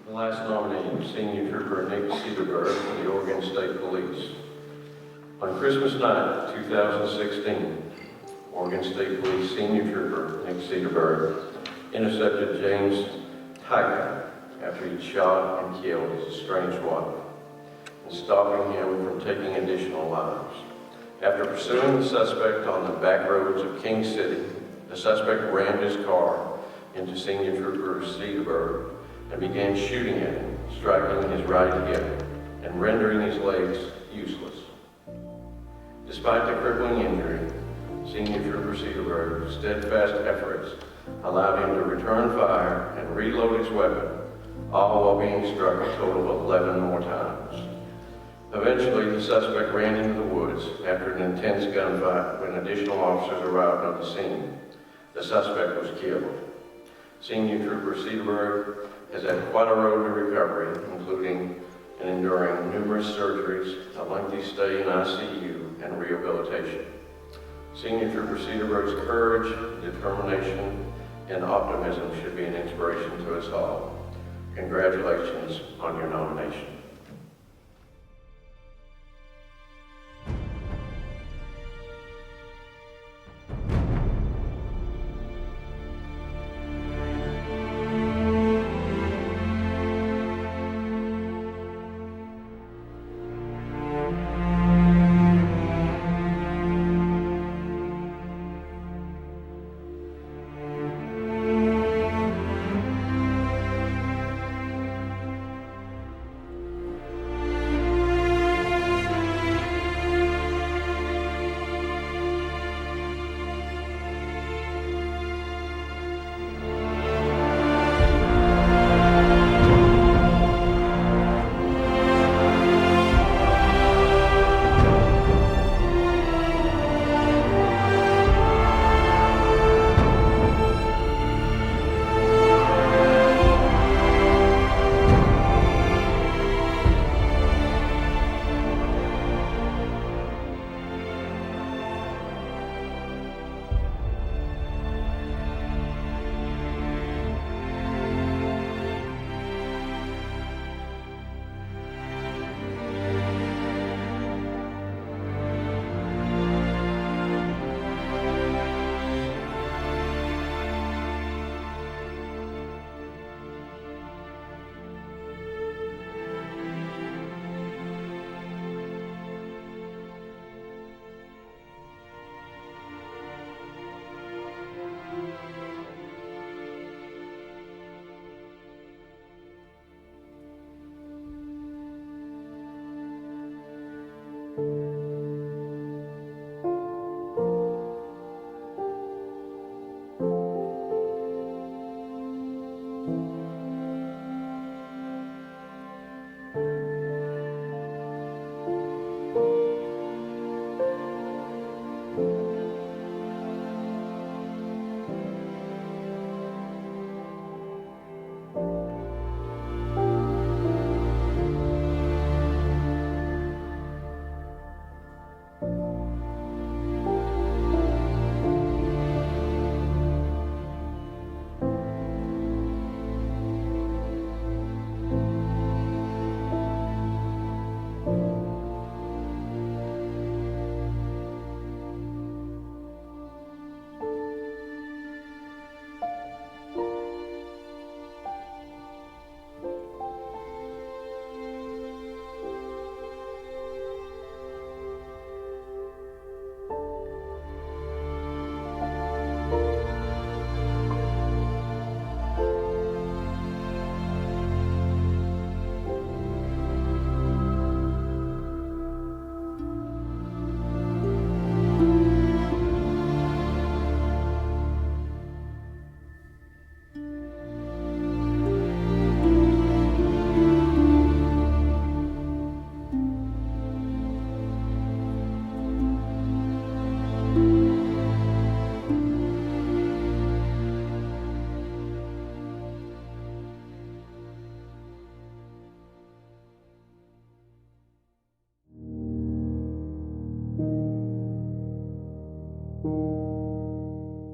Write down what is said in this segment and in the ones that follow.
The last nominee, Senior Trooper Nic Cederberg for the Oregon State Police. On Christmas night, 2016, Oregon State Police Senior Trooper Nic Cederberg intercepted James Tiger after he'd shot and killed his estranged wife and stopping him from taking additional lives. After pursuing the suspect on the back roads of King City, the suspect rammed his car into Senior Trooper Cederberg and began shooting at him, striking his right hip and rendering his legs useless. Despite the crippling injury, Senior Trooper Cederberg's steadfast efforts allowed him to return fire and reload his weapon, all while being struck a total of 11 more times. Eventually, the suspect ran into the woods after an intense gunfight. When additional officers arrived on the scene, the suspect was killed. Senior Trooper Cederberg has had quite a road to recovery, including and enduring numerous surgeries, a lengthy stay in ICU, and rehabilitation. Senior Trooper Cederberg's courage, determination, and optimism should be an inspiration to us all. Congratulations on your nomination.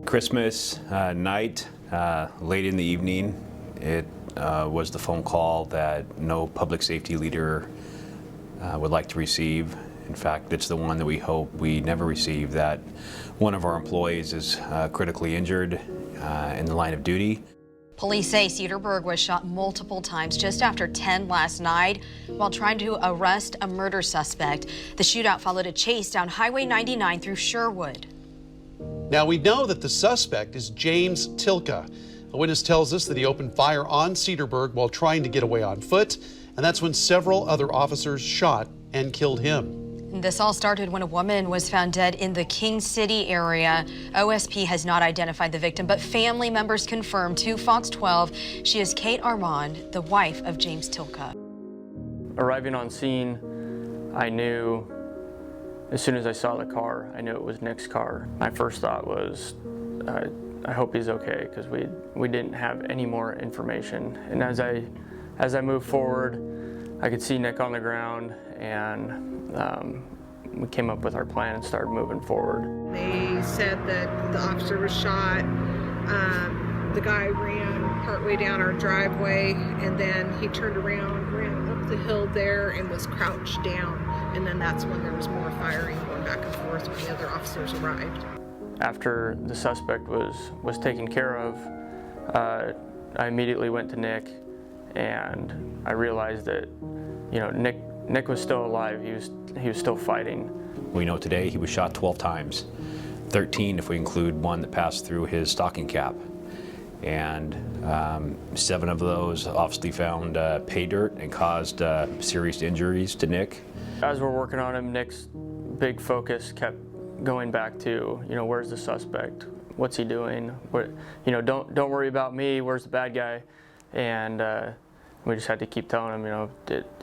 Christmas night, late in the evening. It was the phone call that no public safety leader would like to receive. In fact, it's the one that we hope we never receive, that one of our employees is critically injured in the line of duty. Police say Cederberg was shot multiple times just after 10 last night while trying to arrest a murder suspect. The shootout followed a chase down Highway 99 through Sherwood. Now we know that the suspect is James Tilka. A witness tells us that he opened fire on Cederberg while trying to get away on foot, and that's when several other officers shot and killed him. This all started when a woman was found dead in the King City area. OSP has not identified the victim, but family members confirmed to Fox 12 she is Kate Armand, the wife of James Tilka. Arriving on scene, I knew, as soon as I saw the car, I knew it was Nic's car. My first thought was, I hope he's okay, because we didn't have any more information. And as I moved forward, I could see Nic on the ground, and we came up with our plan and started moving forward. They said that the officer was shot. The guy ran partway down our driveway, and then he turned around, ran up the hill there, and was crouched down. And then that's when there was more firing going back and forth when the other officers arrived. After the suspect was taken care of, I immediately went to Nic, and I realized that, you know, Nic was still alive. He was still fighting. We know today he was shot 12 times, 13 if we include one that passed through his stocking cap. And 7 of those obviously found pay dirt and caused serious injuries to Nic. As we're working on him, Nic's big focus kept going back to, you know, where's the suspect? What's he doing? What, you know, don't worry about me. Where's the bad guy? And we just had to keep telling him, you know,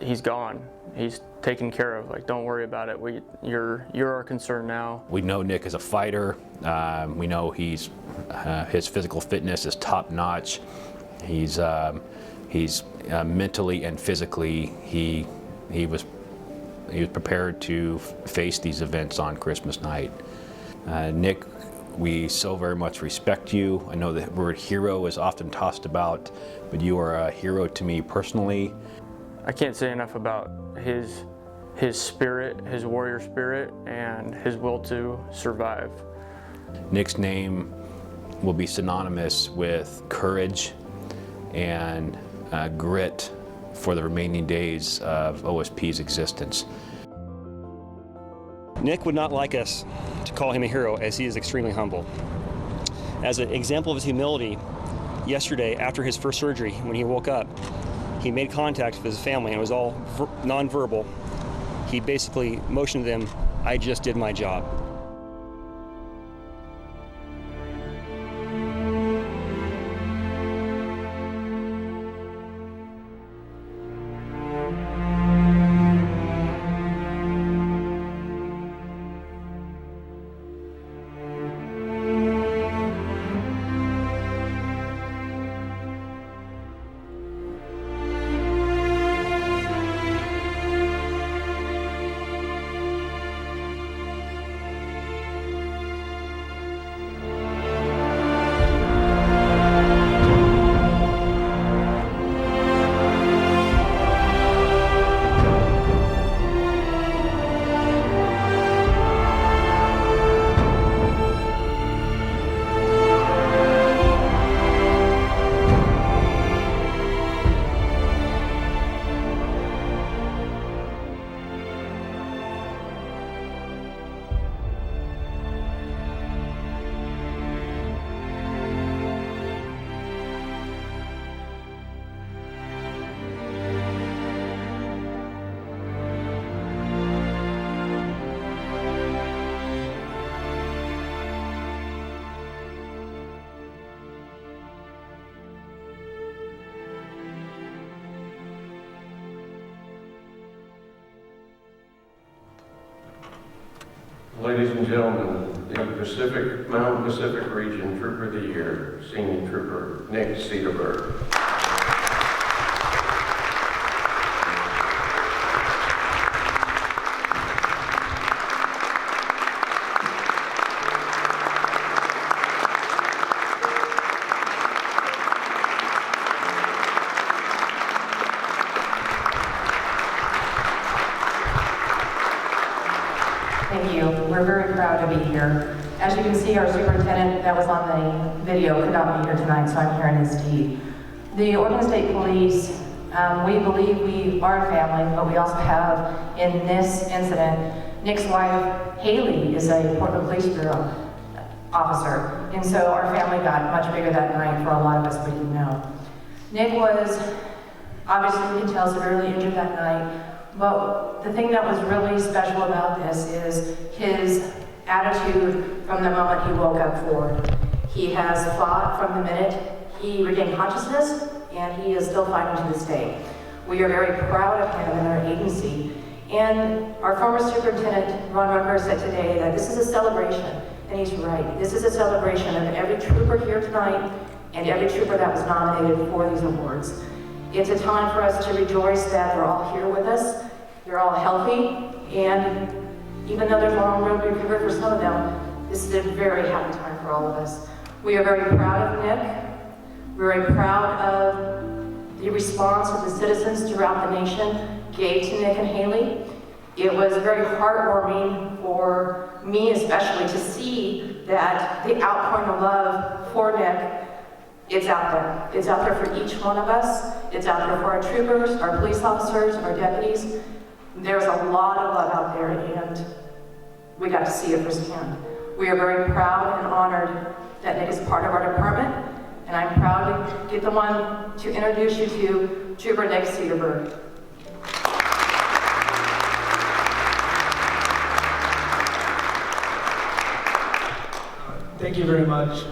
he's gone. He's taken care of. Like, don't worry about it. You're our concern now. We know Nic is a fighter. We know his physical fitness is top notch. He's mentally and physically he was prepared to face these events on Christmas night. Nic, we so very much respect you. I know the word hero is often tossed about, but you are a hero to me personally. I can't say enough about his spirit, his warrior spirit, and his will to survive. Nic's name will be synonymous with courage and grit for the remaining days of OSP's existence. Nic would not like us to call him a hero, as he is extremely humble. As an example of his humility, yesterday after his first surgery, when he woke up, he made contact with his family, and it was all nonverbal. He basically motioned to them, "I just did my job." Ladies and gentlemen, the Mountain Pacific Region Trooper of the Year, Senior Trooper Nic Cederberg. We're very proud to be here. As you can see, our superintendent that was on the video could not be here tonight, so I'm here in his stead. The Oregon State Police, we believe we are a family, but we also have, in this incident, Nic's wife, Haley, is a Portland Police Bureau officer, and so our family got much bigger that night for a lot of us we didn't know. Nic was, obviously you can tell, severely injured that night, but the thing that was really special about this is his attitude from the moment he woke up forward. He has fought from the minute he regained consciousness, and he is still fighting to this day. We are very proud of him in our agency. And our former superintendent, Ron Rucker, said today that this is a celebration, and he's right. This is a celebration of every trooper here tonight and every trooper that was nominated for these awards. It's a time for us to rejoice that they're all here with us, they're all healthy, and even though there's a long road to recover for some of them, this is a very happy time for all of us. We are very proud of Nic. We're very proud of the response of the citizens throughout the nation gave to Nic and Haley. It was very heartwarming for me especially to see that the outpouring of love for Nic, it's out there. It's out there for each one of us. It's out there for our troopers, our police officers, our deputies. There's a lot of love out there, and we got to see it firsthand. We are very proud and honored that Nic is part of our department, and I'm proud to get the one to introduce you to Trooper Nic Cederberg. Thank you very much.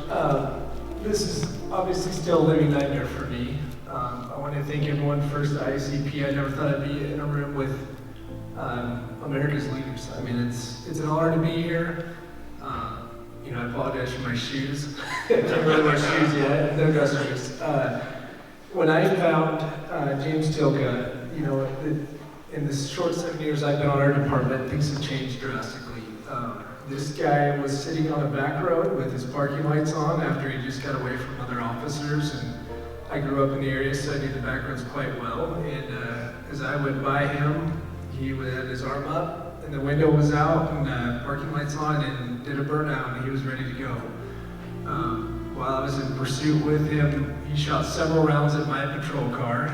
This is obviously still a living nightmare for me. I want to thank everyone first, the IACP. I never thought I'd be in a room with America's leaders. I mean, it's an honor to be here. You know, I apologize for my shoes. I can't really wear shoes yet. No dress shoes. When I found James Tilka, you know, in the short 7 years I've been on our department, things have changed drastically. This guy was sitting on a back road with his parking lights on after he just got away from other officers, and I grew up in the area, so I knew the back roads quite well. And as I went by him, he had his arm up, and the window was out, and parking lights on, and did a burnout, and he was ready to go. While I was in pursuit with him, he shot several rounds at my patrol car.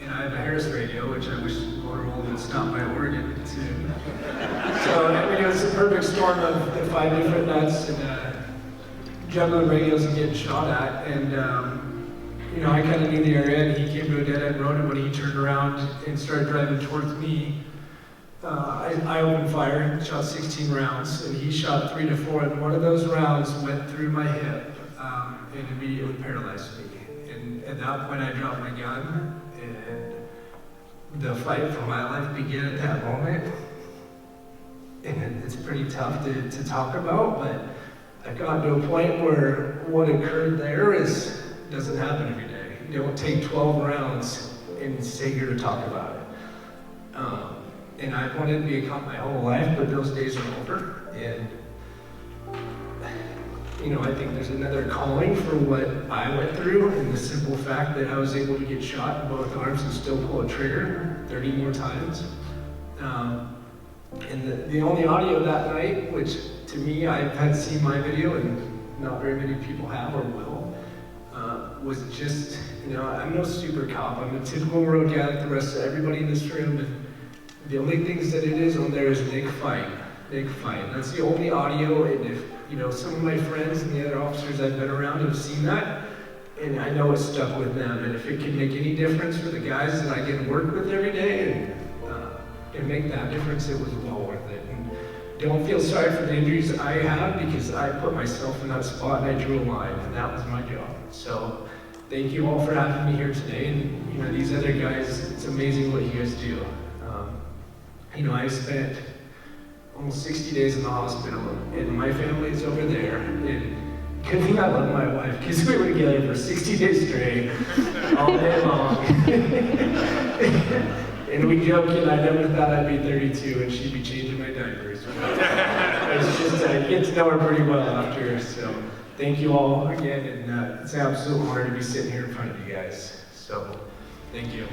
And I have a Harris radio, which I wish Motorola would stop by Oregon soon. So, I mean, it was a perfect storm of the 5 different nuts and juggling radios and getting shot at. And, you know, I kind of knew the area, and he came to a dead-end road, and when he turned around and started driving towards me, I opened fire, shot 16 rounds, and he shot 3 to 4, and one of those rounds went through my hip and immediately paralyzed me. And at that point, I dropped my gun, and the fight for my life began at that moment. And it's pretty tough to talk about, but I've gotten to a point where what occurred there doesn't happen every day. You don't take 12 rounds and stay here to talk about it. And I've wanted to be a cop my whole life, but those days are over. And you know, I think there's another calling for what I went through, and the simple fact that I was able to get shot in both arms and still pull a trigger 30 more times. And the only audio that night, which to me, I've had seen my video, and not very many people have or will, was just, you know, I'm no super cop. I'm a typical road guy like the rest of everybody in this room, and the only things that it is on there is Nic fight. That's the only audio, and if, you know, some of my friends and the other officers I've been around have seen that, and I know it's stuck with them, and if it can make any difference for the guys that I get to work with every day and make that difference, it was well worth it. And don't feel sorry for the injuries I have, because I put myself in that spot and I drew a line, and that was my job. So thank you all for having me here today, and you know, these other guys, it's amazing what you guys do. You know, I spent almost 60 days in the hospital, and my family is over there, and good thing I love my wife, because we were together for 60 days straight, all day long. And we joke, and I never thought I'd be 32 and she'd be changing my diapers. It's just, I get to know her pretty well after, so thank you all again, and it's an absolute honor to be sitting here in front of you guys. So, thank you.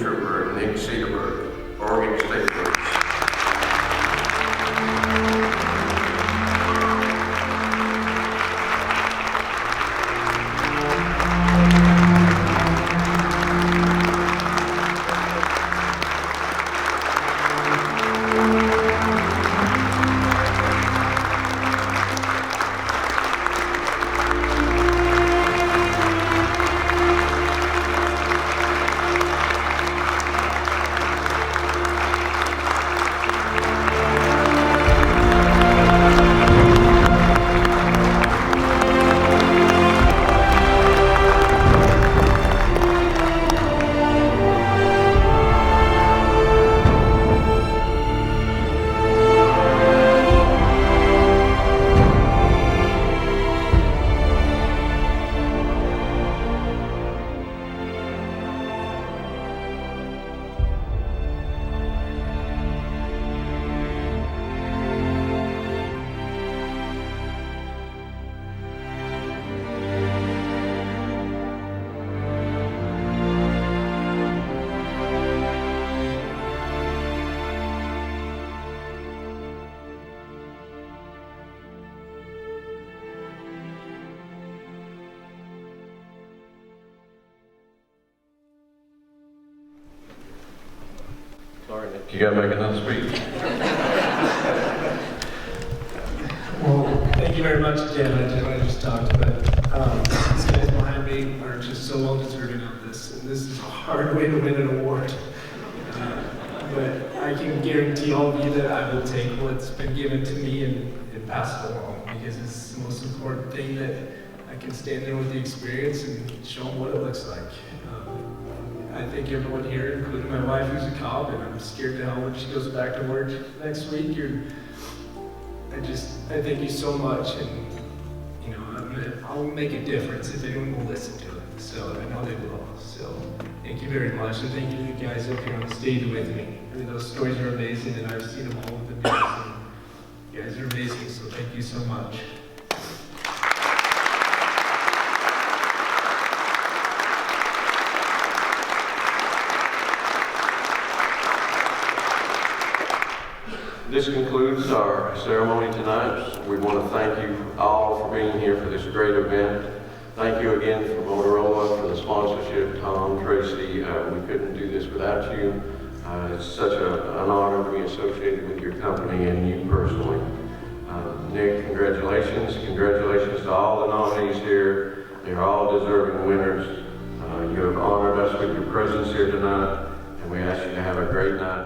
Trooper Nic Cederberg, Oregon State Police. Sorry, Nick, you gotta make another speech. Well, thank you very much, Jen. I just talked, but these guys behind me are just so well deserving of this. And this is a hard way to win an award. But I can guarantee all of you that I will take what's been given to me and pass it along, because it's the most important thing that I can stand there with the experience and show them what it looks like. I think everyone here, including my wife who's a cop, and I'm scared to hell when she goes back to work next week. I thank you so much, and you know, I'll make a difference if anyone will listen to it. So I know they will. So thank you very much, and thank you guys up here on the stage with me. I mean, those stories are amazing, and I've seen them all with the news. And you guys are amazing, so thank you so much. This concludes our ceremony tonight. We want to thank you all for being here for this great event. Thank you again for Motorola for the sponsorship, Tom, Tracy. We couldn't do this without you. It's such an honor to be associated with your company and you personally. Nick, congratulations. Congratulations to all the nominees here. They're all deserving winners. You have honored us with your presence here tonight, and we ask you to have a great night.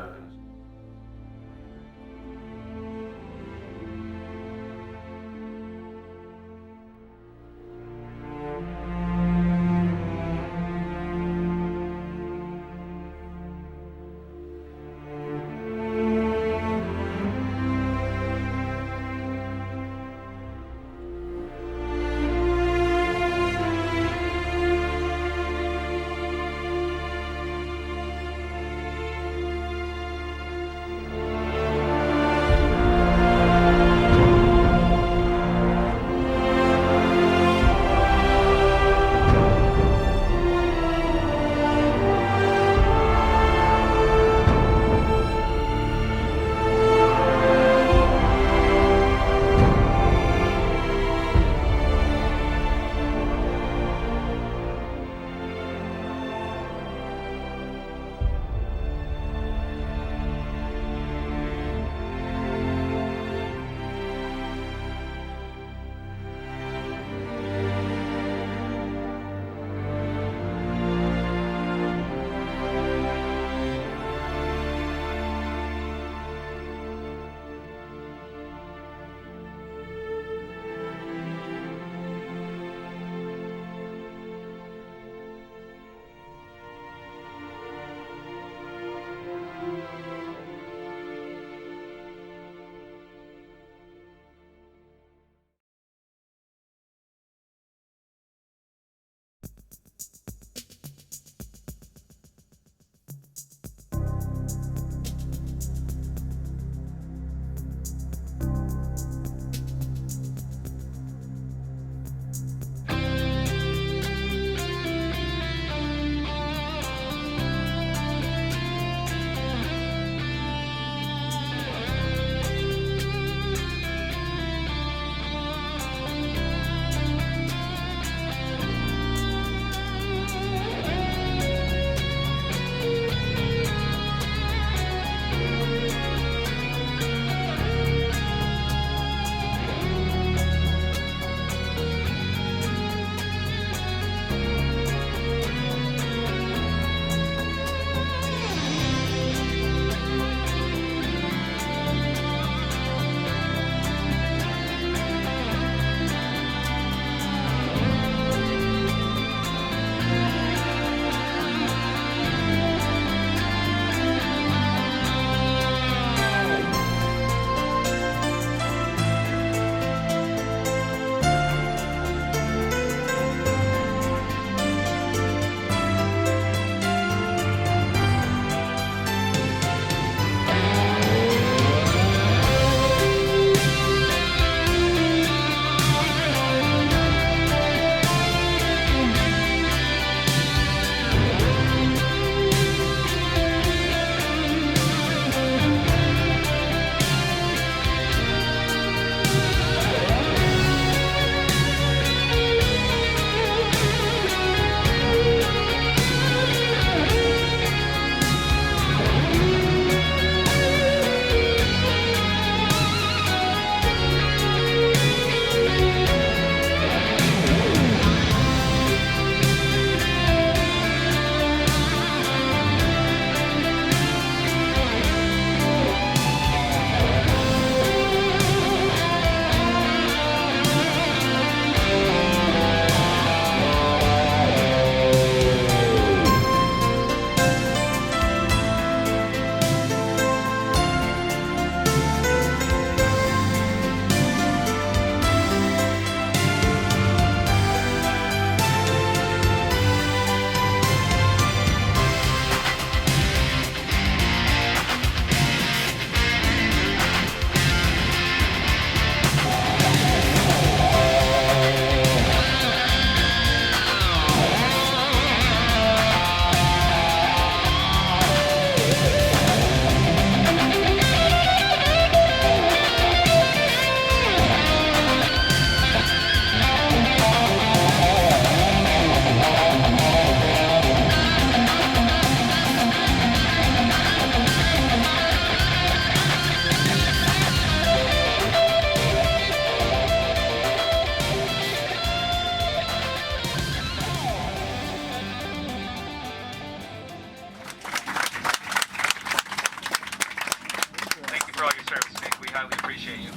highly appreciate you.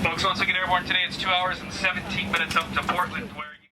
Folks, once again, airborne today, it's 2 hours and 17 minutes up to Portland.